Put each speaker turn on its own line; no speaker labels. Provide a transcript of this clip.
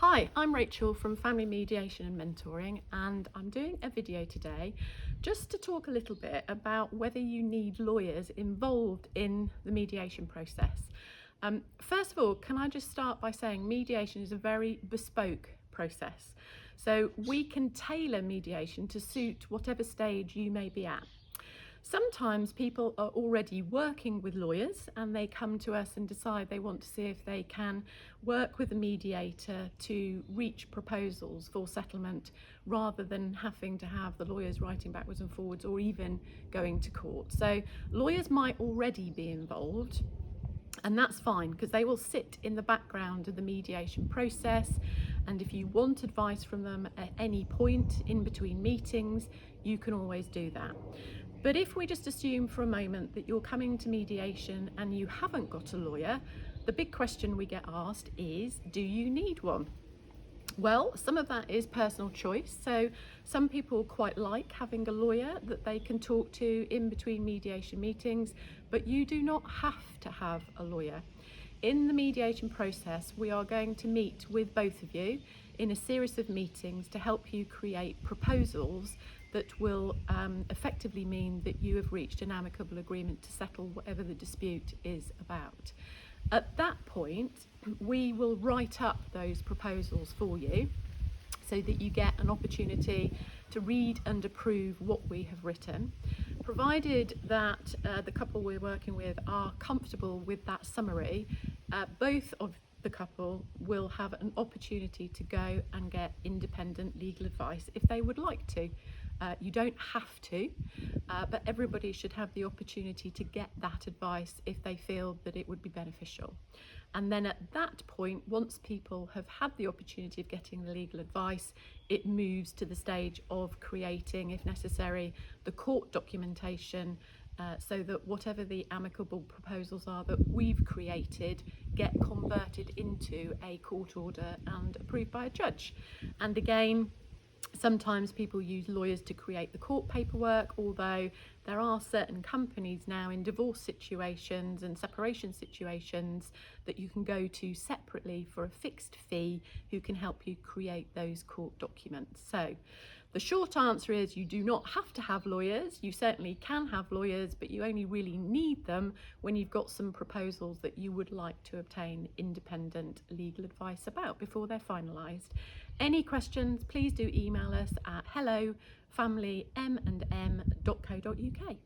Hi, I'm Rachel from Family Mediation and Mentoring, and I'm doing a video today just to talk a little bit about whether you need lawyers involved in the mediation process. First of all, can I just start by saying mediation is a very bespoke process. So we can tailor mediation to suit whatever stage you may be at. Sometimes people are already working with lawyers and they come to us and decide they want to see if they can work with a mediator to reach proposals for settlement rather than having to have the lawyers writing backwards and forwards or even going to court. So lawyers might already be involved. And that's fine because they will sit in the background of the mediation process, and if you want advice from them at any point in between meetings, you can always do that. But if we just assume for a moment that you're coming to mediation and you haven't got a lawyer, the big question we get asked is, do you need one? Well, some of that is personal choice. So some people quite like having a lawyer that they can talk to in between mediation meetings, but you do not have to have a lawyer. In the mediation process, we are going to meet with both of you in a series of meetings to help you create proposals that will effectively mean that you have reached an amicable agreement to settle whatever the dispute is about. At that point, we will write up those proposals for you so that you get an opportunity to read and approve what we have written. Provided that the couple we're working with are comfortable with that summary, both of the couple will have an opportunity to go and get independent legal advice if they would like to. You don't have to, but everybody should have the opportunity to get that advice if they feel that it would be beneficial. And then at that point, once people have had the opportunity of getting the legal advice, it moves to the stage of creating, if necessary, the court documentation so that whatever the amicable proposals are that we've created get converted into a court order and approved by a judge. And again, sometimes people use lawyers to create the court paperwork, although there are certain companies now in divorce situations and separation situations that you can go to separately for a fixed fee who can help you create those court documents. So the short answer is you do not have to have lawyers. You certainly can have lawyers, but you only really need them when you've got some proposals that you would like to obtain independent legal advice about before they're finalised. Any questions, please do email us at hello@familymmm.co.uk.